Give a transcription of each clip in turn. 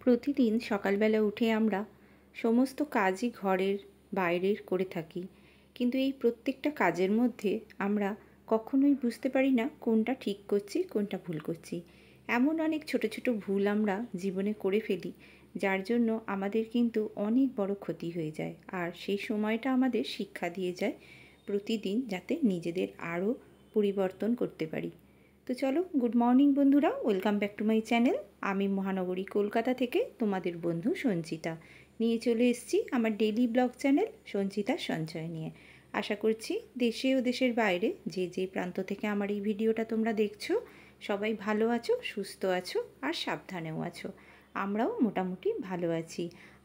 প্রতিদিন সকালবেলা উঠে আমরা সমস্ত কাজই ঘরের বাইরের করে থাকি, কিন্তু এই প্রত্যেকটা কাজের মধ্যে আমরা কখনোই বুঝতে পারি না কোনটা ঠিক করছি কোনটা ভুল করছি। এমন অনেক ছোট ছোট ভুল আমরা জীবনে করে ফেলি, যার জন্য আমাদের কিন্তু অনেক বড় ক্ষতি হয়ে যায়, আর সেই সময়টা আমাদের শিক্ষা দিয়ে যায় প্রতিদিন যাতে নিজেদের আরও পরিবর্তন করতে পারি। তো চলো, গুড মর্নিং বন্ধুরা, welcome back to my channel. আমি মহানগরী কলকাতা থেকে তোমাদের বন্ধু সঞ্চিতা নিয়ে চলে এসেছি আমার ডেইলি ব্লগ চ্যানেল সঞ্চিতার সঞ্চয় নিয়ে। আশা করছি দেশে ও দেশের বাইরে যে যে প্রান্ত থেকে আমার এই ভিডিওটা তোমরা দেখছো সবাই ভালো আছো, সুস্থ আছো আর সাবধানেও আছো। আমরাও মোটামুটি ভালো আছি।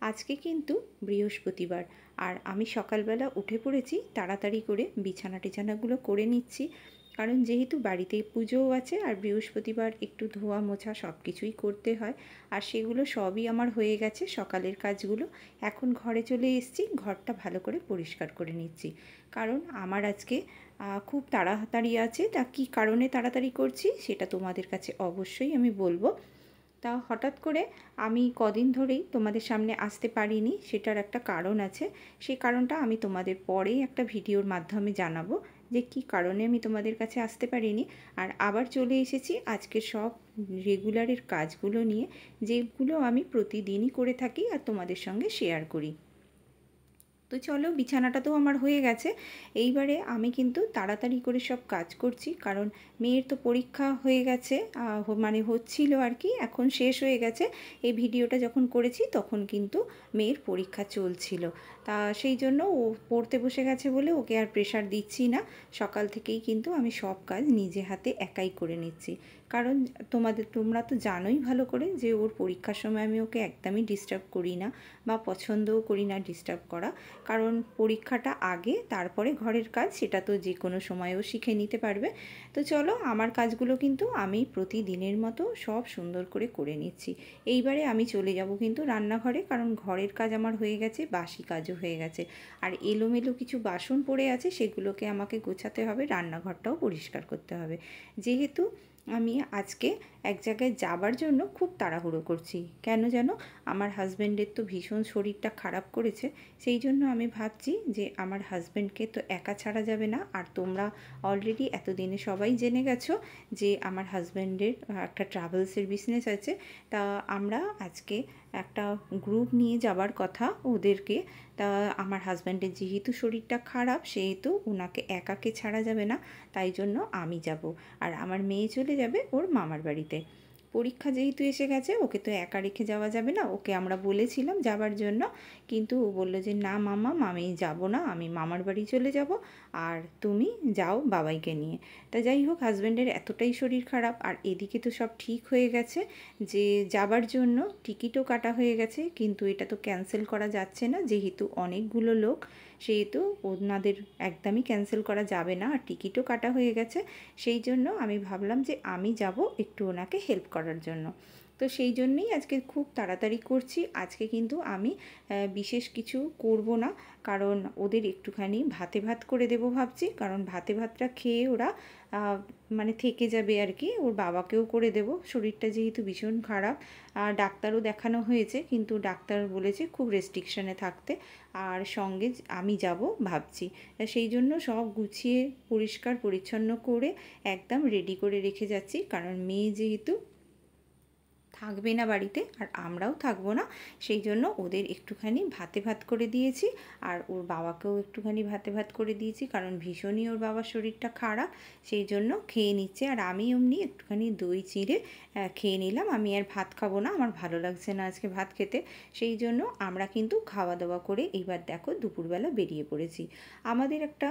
আজকে কিন্তু বৃহস্পতিবার, আর আমি সকালবেলা উঠে পড়েছি, তাড়াতাড়ি করে বিছানা টিছানাগুলো করে নিচ্ছি, কারণ যেহেতু বাড়িতে পুজোও আছে আর বৃহস্পতিবার একটু ধোয়া মোছা সব কিছুই করতে হয়, আর সেগুলো সবই আমার হয়ে গেছে সকালের কাজগুলো। এখন ঘরে চলে এসেছি, ঘরটা ভালো করে পরিষ্কার করে নিচ্ছি, কারণ আমার আজকে খুব তাড়াতাড়ি আছে। তা কী কারণে তাড়াতাড়ি করছি সেটা তোমাদের কাছে অবশ্যই আমি বলবো। তা হঠাৎ করে আমি কদিন ধরেই তোমাদের সামনে আসতে পারিনি, সেটার একটা কারণ আছে। সেই কারণটা আমি তোমাদের পরেই একটা ভিডিওর মাধ্যমে জানাবো যে কী কারণে আমি তোমাদের কাছে আসতে পারিনি। আর আবার চলে এসেছি আজকে সব রেগুলারের কাজগুলো নিয়ে, যেগুলো আমি প্রতিদিনই করে থাকি আর তোমাদের সঙ্গে শেয়ার করি। তো চলো, বিছানাটা তো আমার হয়ে গেছে। এইবারে আমি কিন্তু তাড়াতাড়ি করে সব কাজ করছি, কারণ মেয়ের তো পরীক্ষা হয়ে গেছে, মানে হচ্ছিল আর কি, এখন শেষ হয়ে গেছে। এই ভিডিওটা যখন করেছি তখন কিন্তু মেয়ের পরীক্ষা চলছিল। তা সেই জন্য ও পড়তে বসে গেছে বলে ওকে আর প্রেশার দিচ্ছি না। সকাল থেকেই কিন্তু আমি সব কাজ নিজে হাতে একাই করে নিচ্ছি, কারণ তোমরা তো জানোই ভালো করে যে ওর পরীক্ষার সময় আমি ওকে একদমই ডিস্টার্ব করি না, বা পছন্দও করি না ডিস্টার্ব করা। কারণ পরীক্ষাটা আগে, তারপরে ঘরের কাজ, সেটা তো যে কোনো সময়ও শিখে নিতে পারবে। তো চলো, আমার কাজগুলো কিন্তু আমি প্রতিদিনের মতো সব সুন্দর করে করে নিচ্ছি। এইবারে আমি চলে যাব কিন্তু রান্নাঘরে, কারণ ঘরের কাজ আমার হয়ে গেছে, বাসি কাজও হয়ে গেছে, আর এলোমেলো কিছু বাসন পড়ে আছে, সেগুলোকে আমাকে গোছাতে হবে, রান্নাঘরটাও পরিষ্কার করতে হবে। যেহেতু আমি আজকে এক জায়গায় যাবার জন্য খুব তাড়াহুড়ো করছি। কেন যেন, আমার হাজব্যান্ডের তো ভীষণ শরীরটা খারাপ করেছে, সেই জন্য আমি ভাবছি যে আমার হাজব্যান্ডকে তো একা ছাড়া যাবে না। আর তোমরা অলরেডি এতদিনে সবাই জেনে গেছো যে আমার হাজব্যান্ডের একটা ট্রাভেলসের বিজনেস আছে। তা আমরা আজকে একটা গ্রুপ নিয়ে যাবার কথা ওদেরকে। তা আমার হাজব্যান্ডের যেহেতু শরীরটা খারাপ, সেহেতু ওনাকে একাকে ছাড়া যাবে না, তাই জন্য আমি যাব, আর আমার মেয়ে চলে যাবে ওর মামার বাড়িতে। পরীক্ষা যেহেতু এসে গেছে, ওকে তো একা রেখে যাওয়া যাবে না। ওকে আমরা বলেছিলাম যাবার জন্য, কিন্তু ও বললো যে না মামা, আমি যাব না, আমি মামার বাড়ি চলে যাব, আর তুমি যাও বাবাইকে নিয়ে। তা যাই হোক, হাজব্যান্ডের এতটাই শরীর খারাপ, আর এদিকে তো সব ঠিক হয়ে গেছে যে যাবার জন্য টিকিটও কাটা হয়ে গেছে, কিন্তু এটা তো ক্যান্সেল করা যাচ্ছে না, যেহেতু অনেকগুলো লোক, সেহেতু ওনাদের একদমই ক্যান্সেল করা যাবে না, আর টিকিটও কাটা হয়ে গেছে। সেই জন্য আমি ভাবলাম যে আমি যাব একটু ওনাকে হেল্প করার জন্য। তো সেই জন্যেই আজকে খুব তাড়াতাড়ি করছি। আজকে কিন্তু আমি বিশেষ কিছু করব না, কারণ ওদের একটুখানি ভাতে ভাত করে দেবো ভাবছি, কারণ ভাতে ভাতটা খেয়ে ওরা মানে থেকে যাবে আর কি। ওর বাবাকেও করে দেব, শরীরটা যেহেতু ভীষণ খারাপ। ডাক্তারও দেখানো হয়েছে, কিন্তু ডাক্তার বলেছে খুব রেস্ট্রিকশানে থাকতে, আর সঙ্গে আমি যাব ভাবছি। সেই জন্য সব গুছিয়ে পরিষ্কার পরিচ্ছন্ন করে একদম রেডি করে রেখে যাচ্ছি, কারণ মেয়ে যেহেতু থাকবে না বাড়িতে আর আমরাও থাকবো না, সেই জন্য ওদের একটুখানি ভাতে ভাত করে দিয়েছি, আর ওর বাবাকেও একটুখানি ভাতে ভাত করে দিয়েছি, কারণ ভীষণই ওর বাবার শরীরটা খারাপ, সেই জন্য খেয়ে নিচ্ছে। আর আমি এমনি একটুখানি দই চিড়ে খেয়ে নিলাম। আমি আর ভাত খাবো না, আমার ভালো লাগছে না আজকে ভাত খেতে। সেই জন্য আমরা কিন্তু খাওয়া দাওয়া করে এইবার দেখো দুপুরবেলা বেরিয়ে পড়েছি। আমাদের একটা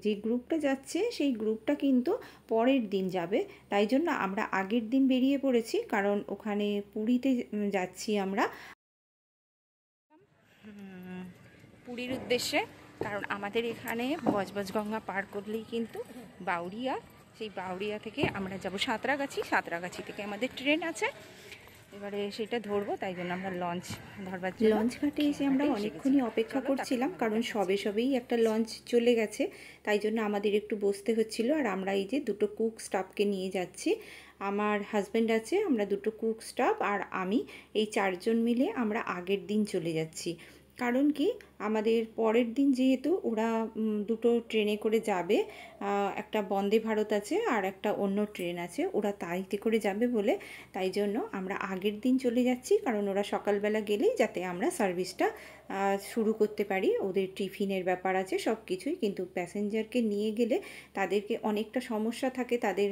যে গ্রুপটা যাচ্ছে, সেই গ্রুপটা কিন্তু পরের দিন যাবে, তাই জন্য আমরা আগের দিন বেরিয়ে পড়েছি, কারণ ওখানে পুরীতে যাচ্ছি আমরা, পুরীর উদ্দেশ্যে। কারণ আমাদের এখানে বজবজগঙ্গা পার করলেই কিন্তু বাউরিয়া, সেই বাউরিয়া থেকে আমরা যাব সাঁতরাগাছি, সাঁতরাগাছি থেকে আমাদের ট্রেন আছে, এবারে সেটা ধরবো, তাই জন্য আমরা লঞ্চ ধরবার জন্য লঞ্চ ঘাটে এসে আমরা অনেকক্ষণই অপেক্ষা করছিলাম, কারণ সবেই একটা লঞ্চ চলে গেছে, তাই জন্য আমাদের একটু বসতে হচ্ছিল। আর আমরা এই যে দুটো কুক স্টাফকে নিয়ে যাচ্ছি, আমার হাজব্যান্ড আছে, আমরা দুটো কুক স্টাফ আর আমি, এই 4 জন মিলে আমরা আগের দিন চলে যাচ্ছি। কারণ কি, আমাদের পরের দিন যেহেতু ওরা দুটো ট্রেনে করে যাবে, একটা বন্দে ভারত আছে আর একটা অন্য ট্রেন আছে, ওরা তাইতে করে যাবে বলে তাই জন্য আমরা আগের দিন চলে যাচ্ছি। কারণ ওরা সকালবেলা গেলেই যাতে আমরা সার্ভিসটা শুরু করতে পারি। ওদের টিফিনের ব্যাপার আছে সব কিছুই, কিন্তু প্যাসেঞ্জারকে নিয়ে গেলে তাদেরকে অনেকটা সমস্যা থাকে, তাদের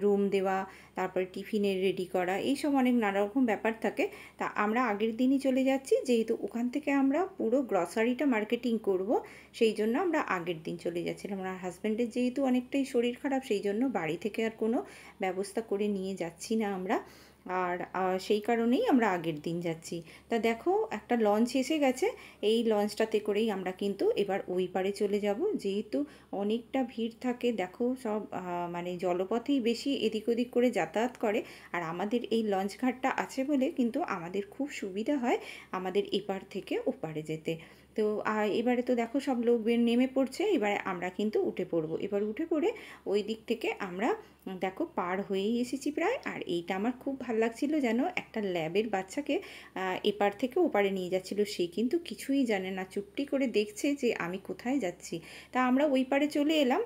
রুম দেওয়া, তারপরে টিফিনের রেডি করা, এইসব অনেক নানা রকম ব্যাপার থাকে। তা আমরা আগের দিনই চলে যাচ্ছি, যেহেতু ওখান থেকে আমরা পুরো গ্রসারিটা মার্কেটিং করব, সেই জন্য আমরা আগের দিন চলে যাচ্ছিলাম। আমার হাজব্যান্ডের যেহেতু অনেকটাই শরীর খারাপ, সেই জন্য বাড়ি থেকে আর কোনো ব্যবস্থা করে নিয়ে যাচ্ছি না আমরা, আর সেই কারণেই আমরা আগের দিন যাচ্ছি। তা দেখো, একটা লঞ্চ এসে গেছে, এই লঞ্চটাতে করেই আমরা কিন্তু এবার ওই পারে চলে যাব। যেহেতু অনেকটা ভিড় থাকে, দেখো সব মানে জলপথেই বেশি এদিক ওদিক করে যাতায়াত করে, আর আমাদের এই লঞ্চ ঘাটটা আছে বলে কিন্তু আমাদের খুব সুবিধা হয় আমাদের এপার থেকে ওপারে যেতে। তো এবারে তো দেখো সব লোক নেমে পড়ছে, এবারে আমরা কিন্তু উঠে পড়বো। এবার উঠে পড়ে ওই দিক থেকে আমরা দেখো পার হয়েই এসেছি প্রায়। আর এইটা আমার খুব ভালো লাগছিলো, যেন একটা ল্যাবের বাচ্চাকে এপার থেকে ওপারে নিয়ে যাচ্ছিল, সে কিন্তু কিছুই জানে না, চুপটি করে দেখছে যে আমি কোথায় যাচ্ছি। তা আমরা ওই পারে চলে এলাম।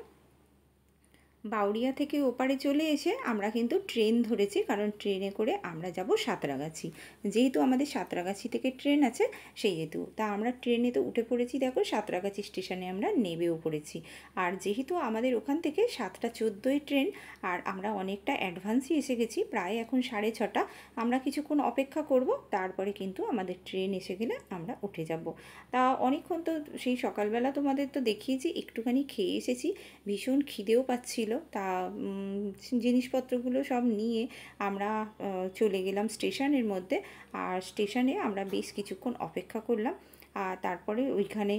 বাউরিয়া থেকে ওপারে চলে এসে আমরা কিন্তু ট্রেন ধরেছি, কারণ ট্রেনে করে আমরা যাব সাঁতরাগাছি। যেহেতু আমাদের সাঁতরাগাছি থেকে ট্রেন আছে সেই হেতু, তা আমরা ট্রেনে তো উঠে পড়েছি। দেখো সাঁতরাগাছি স্টেশনে আমরা নেমেও পড়েছি। আর যেহেতু আমাদের ওখান থেকে 7:14 ট্রেন, আর আমরা অনেকটা অ্যাডভান্সই এসে গেছি, প্রায় এখন 6:30। আমরা কিছুক্ষণ অপেক্ষা করব, তারপরে কিন্তু আমাদের ট্রেন এসে গেলে আমরা উঠে যাব। তা অনেকক্ষণ তো সেই সকালবেলা তোমাদের তো দেখিয়েছি, একটুখানি খেয়ে এসেছি, ভীষণ খিদেও পাচ্ছিল। তা জিনিসপত্রগুলো সব নিয়ে আমরা চলে গেলাম স্টেশনের মধ্যে। আর স্টেশনে আমরা বেশ কিছুক্ষণ অপেক্ষা করলাম। আর তারপরে ওইখানে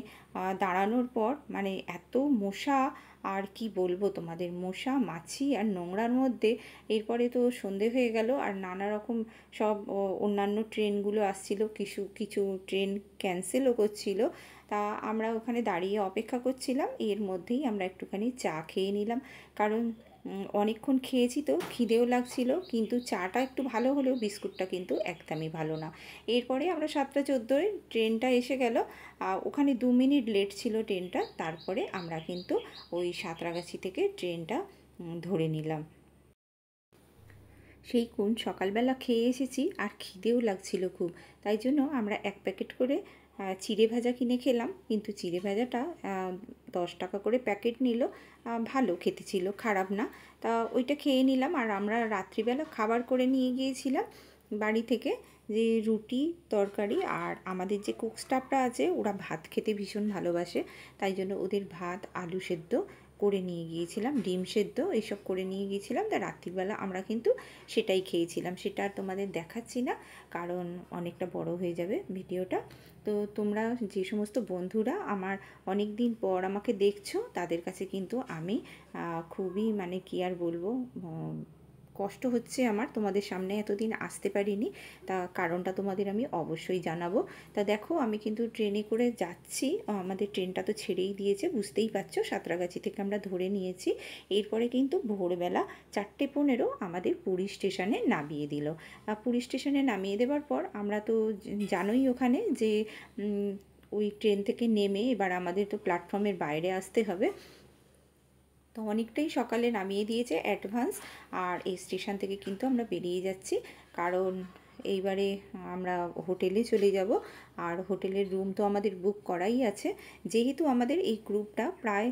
দাঁড়ানোর পর মানে এত মশা, আর কি বলবো তোমাদের, মশা মাছি আর নোংরার মধ্যে। এরপরে তো সন্ধে হয়ে গেল, আর নানা রকম সব অন্যান্য ট্রেনগুলো আসছিল, কিছু কিছু ট্রেন ক্যান্সেলও করছিল। তা আমরা ওখানে দাঁড়িয়ে অপেক্ষা করছিলাম, এর মধ্যেই আমরা একটুখানি চা খেয়ে নিলাম। কারণ অনেকক্ষণ খেয়েছি তো খিদেও লাগছিল, কিন্তু চাটা একটু ভালো হলেও বিস্কুটটা কিন্তু একদমই ভালো না। এরপরে আমরা 7:14 ট্রেনটা এসে গেল, ওখানে 2 মিনিট লেট ছিল ট্রেনটা। তারপরে আমরা কিন্তু ওই সাঁতরাগাছি থেকে ট্রেনটা ধরে নিলাম। সেই কোন সকালবেলা খেয়ে এসেছি আর খিদেও লাগছিল খুব, তাই জন্য আমরা 1 প্যাকেট করে চিড়ে ভাজা কিনে খেলাম। কিন্তু চিড়ে ভাজাটা 10 টাকা করে প্যাকেট নিল, ভালো খেতে ছিল, খারাপ না। তা ওইটা খেয়ে নিলাম। আর আমরা রাত্রিবেলা খাবার করে নিয়ে গিয়েছিলাম বাড়ি থেকে, যে রুটি তরকারি, আর আমাদের যে কুক স্টাফরা আছে ওরা ভাত খেতে ভীষণ ভালোবাসে, তাই জন্য ওদের ভাত, আলু সেদ্ধ করে নিয়ে গিয়েছিলাম, ডিম সেদ্ধ এইসব করে নিয়ে গিয়েছিলাম। তা রাত্রিবেলা আমরা কিন্তু সেটাই খেয়েছিলাম। সেটা আর তোমাদের দেখাচ্ছি না, কারণ অনেকটা বড় হয়ে যাবে ভিডিওটা। তো তোমরা যে সমস্ত বন্ধুরা আমার অনেক দিন পর আমাকে দেখছো, তাদের কাছে কিন্তু আমি খুবই মানে কি আর বলবো, কষ্ট হচ্ছে আমার, তোমাদের সামনে এতদিন আসতে পারিনি। তা কারণটা তোমাদের আমি অবশ্যই জানাবো। তা দেখো আমি কিন্তু ট্রেনে করে যাচ্ছি, আমাদের ট্রেনটা তো ছেড়েই দিয়েছে, বুঝতেই পারছো, সাঁতরাগাছি থেকে আমরা ধরে নিয়েছি। এরপরে কিন্তু ভোরবেলা 4:15 আমাদের পুরী স্টেশনে নামিয়ে দিল। পুরী স্টেশনে নামিয়ে দেওয়ার পর আমরা তো জানোই ওখানে যে ওই ট্রেন থেকে নেমে এবার আমাদের তো প্ল্যাটফর্মের বাইরে আসতে হবে। তো অনেকটাই সকালে নামিয়ে দিয়েছে অ্যাডভান্স, আর এই স্টেশন থেকে কিন্তু আমরা বেরিয়ে যাচ্ছি, কারণ এইবারে আমরা হোটেলে চলে যাব। আর হোটেলের রুম তো আমাদের বুক করাই আছে, যেহেতু আমাদের এই গ্রুপটা প্রায়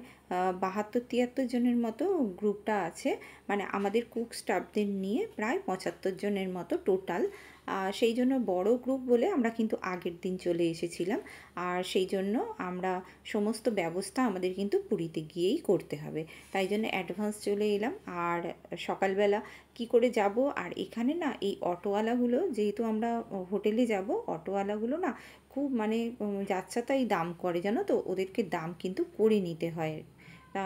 72-73 জনের মতো গ্রুপটা আছে, মানে আমাদের কুক স্টাফদের নিয়ে প্রায় 75 জনের মতো টোটাল। সেই জন্য বড় গ্রুপ বলে আমরা কিন্তু আগের দিন চলে এসেছিলাম, আর সেই জন্য আমরা সমস্ত ব্যবস্থা আমাদের কিন্তু পুরীতে গিয়েই করতে হবে, তাই জন্য অ্যাডভান্স চলে এলাম। আর সকালবেলা কি করে যাব, আর এখানে না এই অটোওয়ালাগুলো, যেহেতু আমরা হোটেলে যাব, অটোওয়ালাগুলো না খুব মানে যাচ্ছা তাই দাম করে, জানো তো, ওদেরকে দাম কিন্তু করে নিতে হয়। তা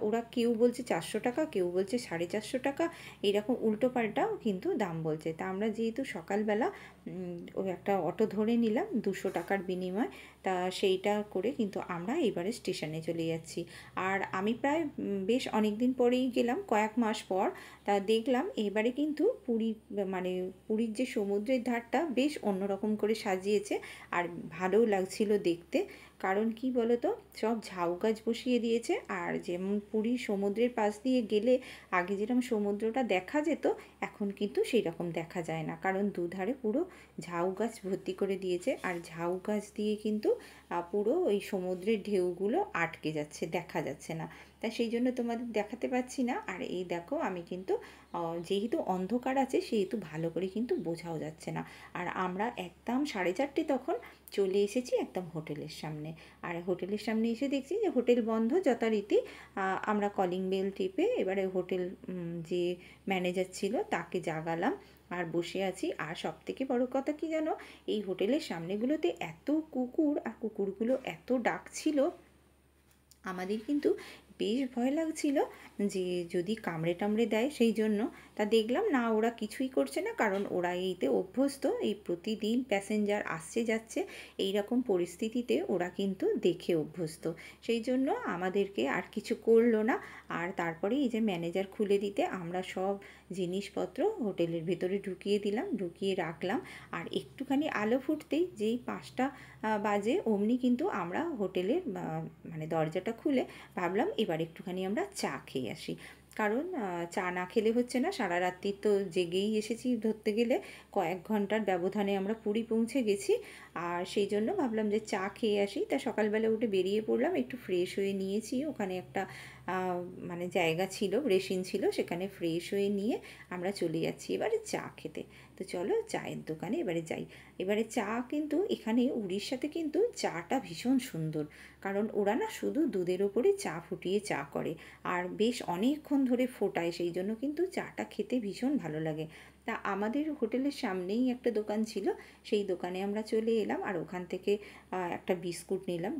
ওরা কেউ বলছে 400 টাকা, কেউ বলছে 450 টাকা, এরকম উল্টোপাল্টাও কিন্তু দাম বলছে। তা আমরা যেহেতু সকালবেলা ওই একটা অটো ধরে নিলাম 200 টাকার বিনিময়, তা সেইটা করে কিন্তু আমরা এবারে স্টেশনে চলে যাচ্ছি। আর আমি প্রায় বেশ অনেক দিন পরেই গেলাম, কয়েক মাস পর। তা দেখলাম এবারে কিন্তু পুরী, মানে পুরীর যে সমুদ্রের ধারটা বেশ অন্যরকম করে সাজিয়েছে, আর ভালোও লাগছিল দেখতে। কারণ কি বলতো, সব ঝাউ গাছ বসিয়ে দিয়েছে। আর যেমন পুরীর সমুদ্রের পাশ দিয়ে গেলে আগে যেরকম সমুদ্রটা দেখা যেত, এখন কিন্তু সেই রকম দেখা যায় না, কারণ দুধারে পুরো ঝাউ গাছ ভর্তি করে দিয়েছে। আর ঝাউ গাছ দিয়ে কিন্তু পুরো ওই সমুদ্রের ঢেউগুলো আটকে যাচ্ছে, দেখা যাচ্ছে না। তা সেই জন্য তোমাদের দেখাতে পাচ্ছি না। আর এই দেখো আমি কিন্তু যেহেতু অন্ধকার আছে সেহেতু ভালো করে কিন্তু বোঝাও যাচ্ছে না। আর আমরা একদম 4:30 তখন চলে এসেছি একদম হোটেলের সামনে। আর হোটেলের সামনে এসে দেখছি যে হোটেল বন্ধ যথারীতি। আমরা কলিং বেল টিপে এবারে হোটেল যে ম্যানেজার ছিল তাকে জাগালাম, আর বসে আছি। আর সবথেকে বড় কথা কি জানো, এই হোটেলের সামনেগুলোতে এত কুকুর, আর কুকুরগুলো এত ডাকছিল, আমাদের কিন্তু বেশ ভয় লাগছিল যে যদি কামড়ে টামড়ে দেয় সেই জন্য। তা দেখলাম না, ওরা কিছুই করছে না, কারণ ওরা এইতে অভ্যস্ত, এই প্রতিদিন প্যাসেঞ্জার আসছে যাচ্ছে, এই রকম পরিস্থিতিতে ওরা কিন্তু দেখে অভ্যস্ত, সেই জন্য আমাদেরকে আর কিছু করলো না। আর তারপরে এই যে ম্যানেজার খুলে দিতে আমরা সব জিনিসপত্র হোটেলের ভেতরে ঢুকিয়ে দিলাম, ঢুকিয়ে রাখলাম। আর একটুখানি আলো ফুটতেই, যেই 5টা বাজে, অমনি কিন্তু আমরা হোটেলের মানে দরজাটা খুলে ভাবলাম এবার একটুখানি আমরা চা খেয়ে আসি। কারণ চা না খেলে হচ্ছে না, সারা রাত্রি তো জেগেই এসেছি, ধরতে গেলে কয়েক ঘন্টার ব্যবধানে আমরা পুরী পৌঁছে গেছি। আর সেই জন্য ভাবলাম যে চা খেয়ে আসি। তা সকালবেলা উঠে বেরিয়ে পড়লাম, একটু ফ্রেশ হয়ে নিয়েছি, ওখানে একটা মানে জায়গা ছিল, বেসিন ছিল, সেখানে ফ্রেশ হয়ে নিয়ে আমরা চলে যাচ্ছি এবারে চা খেতে। তো চলো চায়ের দোকানে এবারে যাই। এবারে চা কিন্তু এখানে উড়িষ্যাতে কিন্তু চাটা ভীষণ সুন্দর, কারণ ওরা না শুধু দুধের ওপরে চা ফুটিয়ে চা করে, আর বেশ অনেকক্ষণ ধরে ফোটায়, সেই জন্য কিন্তু চাটা খেতে ভীষণ ভালো লাগে। তা আমাদের হোটেলের সামনেই একটা দোকান ছিল, সেই দোকানে আমরা চলে এলাম, আর ওখান থেকে একটা বিস্কুট নিলাম।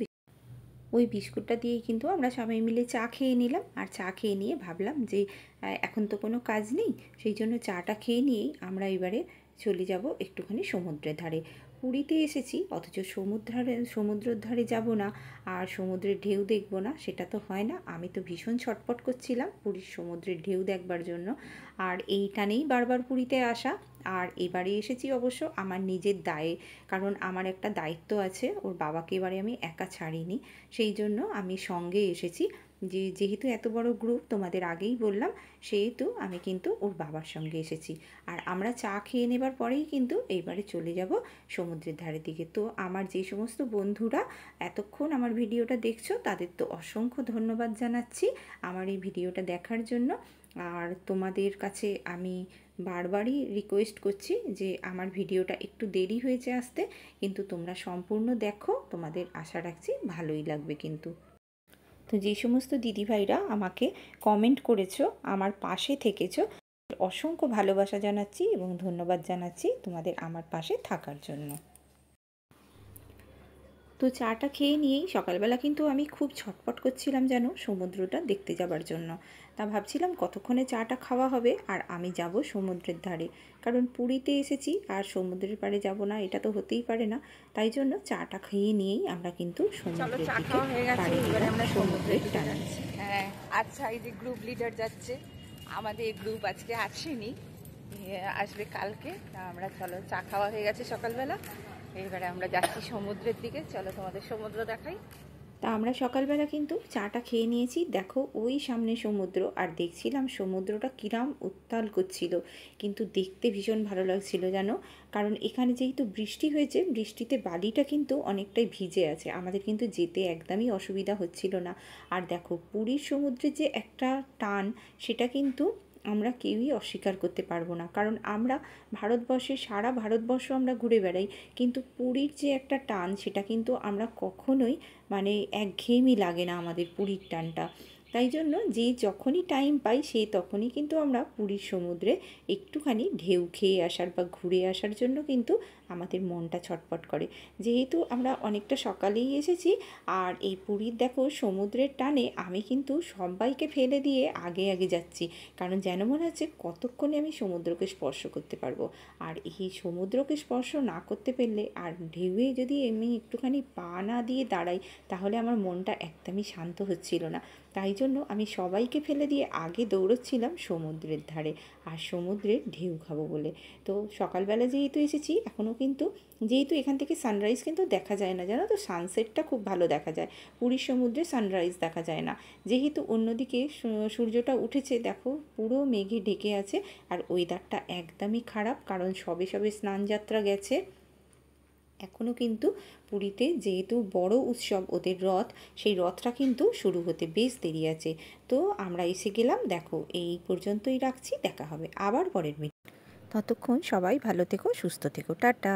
ওই বিস্কুটটা দিয়েই কিন্তু আমরা সবাই মিলে চা খেয়ে নিলাম। আর চা খেয়ে নিয়ে ভাবলাম যে এখন তো কোনো কাজ নেই, সেই জন্য চাটা খেয়ে নিয়েই আমরা এবারে চলে যাব একটুখানি সমুদ্রের ধারে। পুরীতে এসেছি অথচ সমুদ্রের ধারে যাব না আর সমুদ্রের ঢেউ দেখব না, সেটা তো হয় না। আমি তো ভীষণ ছটফট করছিলাম পুরীর সমুদ্রের ঢেউ দেখবার জন্য, আর এই টানেই বারবার পুরীতে আসা। আর এবারে এসেছি অবশ্য আমার নিজের দায়ে, কারণ আমার একটা দায়িত্ব আছে, ওর বাবাকে এবারে আমি একা ছাড়িনি, সেই জন্য আমি সঙ্গে এসেছি। যেহেতু এত বড় গ্রুপ, তোমাদের আগেই বললাম, সেহেতু আমি কিন্তু ওর বাবার সঙ্গে এসেছি। আর আমরা চা খেয়ে নেবার পরেই কিন্তু এইবারে চলে যাব সমুদ্রের ধারের দিকে। তো আমার যে সমস্ত বন্ধুরা এতক্ষণ আমার ভিডিওটা দেখছো, তাদের তো অসংখ্য ধন্যবাদ জানাচ্ছি আমার এই ভিডিওটা দেখার জন্য। আর তোমাদের কাছে আমি বারবারই রিকোয়েস্ট করছি যে আমার ভিডিওটা একটু দেরি হয়েছে আসতে, কিন্তু তোমরা সম্পূর্ণ দেখো, তোমাদের আশা রাখছি ভালোই লাগবে কিন্তু। তো যে সমস্ত দিদিভাইরা আমাকে কমেন্ট করেছো, আমার পাশে থেকেছো, অসংখ্য ভালোবাসা জানাচ্ছি এবং ধন্যবাদ জানাচ্ছি তোমাদের আমার পাশে থাকার জন্য। তো চাটা খেয়ে নিয়েই সকালবেলা কিন্তু আমি খুব ছটফট করছিলাম যেন সমুদ্রটা দেখতে যাবার জন্য। তা ভাবছিলাম কতক্ষণে চাটা খাওয়া হবে আর আমি যাব সমুদ্রের ধারে, কারণ পুরীতে এসেছি আর সমুদ্রের পাড়ে যাব না এটা তো হতেই পারে না। তাই জন্য চাটা খেয়ে নিয়েই আমরা কিন্তু সমুদ্রের দিকে পাড়ি দিলাম, আমরা সমুদ্রের টানে। হ্যাঁ, আচ্ছা, এই যে গ্রুপ লিডার যাচ্ছে, আমাদের গ্রুপ আজকে আসেনি, আসবে কালকে। আমরা চলো, চা খাওয়া হয়ে গেছে সকালবেলা, এবারে আমরা যাচ্ছি সমুদ্রের দিকে। চলো তোমাদের সমুদ্র দেখাই। তা আমরা সকালবেলা কিন্তু চাটা খেয়ে নিয়েছি, দেখো ওই সামনে সমুদ্র, আর দেখছিলাম সমুদ্রটা কিরাম উত্তাল করছিল, কিন্তু দেখতে ভীষণ ভালো লাগছিল জানো। কারণ এখানে যেহেতু বৃষ্টি হয়েছে, বৃষ্টিতে বালিটা কিন্তু অনেকটাই ভিজে আছে, আমাদের কিন্তু যেতে একদমই অসুবিধা হচ্ছিল না। আর দেখো পুরীর সমুদ্রে যে একটা টান, সেটা কিন্তু আমরা কেউই অস্বীকার করতে পারবো না, কারণ আমরা ভারতবর্ষে, সারা ভারতবর্ষ আমরা ঘুরে বেড়াই, কিন্তু পুরীর যে একটা টান, সেটা কিন্তু আমরা কখনোই, মানে একঘেয়েমি লাগে না আমাদের পুরীর টানটা। তাই জন্য যে যখনই টাইম পাই সে তখনই কিন্তু আমরা পুরীর সমুদ্রে একটুখানি ঢেউ খেয়ে আসার বা ঘুরে আসার জন্য কিন্তু আমাদের মনটা ছটফট করে। যেহেতু আমরা অনেকটা সকালেই এসেছি, আর এই পুরীর দেখো সমুদ্রের টানে আমি কিন্তু সবাইকে ফেলে দিয়ে আগে আগে যাচ্ছি, কারণ যেন মনে হচ্ছে কতক্ষণে আমি সমুদ্রকে স্পর্শ করতে পারবো। আর এই সমুদ্রকে স্পর্শ না করতে পারলে আর ঢেউয়ে যদি আমি একটুখানি পা না দিয়ে দাঁড়াই, তাহলে আমার মনটা একদমই শান্ত হচ্ছিল না। তাই জন্য আমি সবাইকে ফেলে দিয়ে আগে দৌড়চ্ছিলাম সমুদ্রের ধারে, আর সমুদ্রের ঢেউ খাবো বলে। তো সকালবেলা যেহেতু এসেছি এখনও কিন্তু, যেহেতু এখান থেকে সানরাইজ কিন্তু দেখা যায় না, জানো তো, সানসেটটা খুব ভালো দেখা যায়, পুরীর সমুদ্রে সানরাইজ দেখা যায় না। যেহেতু অন্যদিকে সূর্যটা উঠেছে, দেখো পুরো মেঘে ঢেকে আছে, আর ওয়েদারটা একদমই খারাপ, কারণ সবে সবে স্নানযাত্রা গেছে। এখনও কিন্তু পুরীতে যেহেতু বড় উৎসব ওদের রথ, সেই রথটা কিন্তু শুরু হতে বেশ দেরি আছে। তো আমরা এসে গেলাম, দেখো এই পর্যন্তই রাখছি, দেখা হবে আবার পরের ভিডিও। ততক্ষণ সবাই ভালো থেকো, সুস্থ থেকো, টাটা।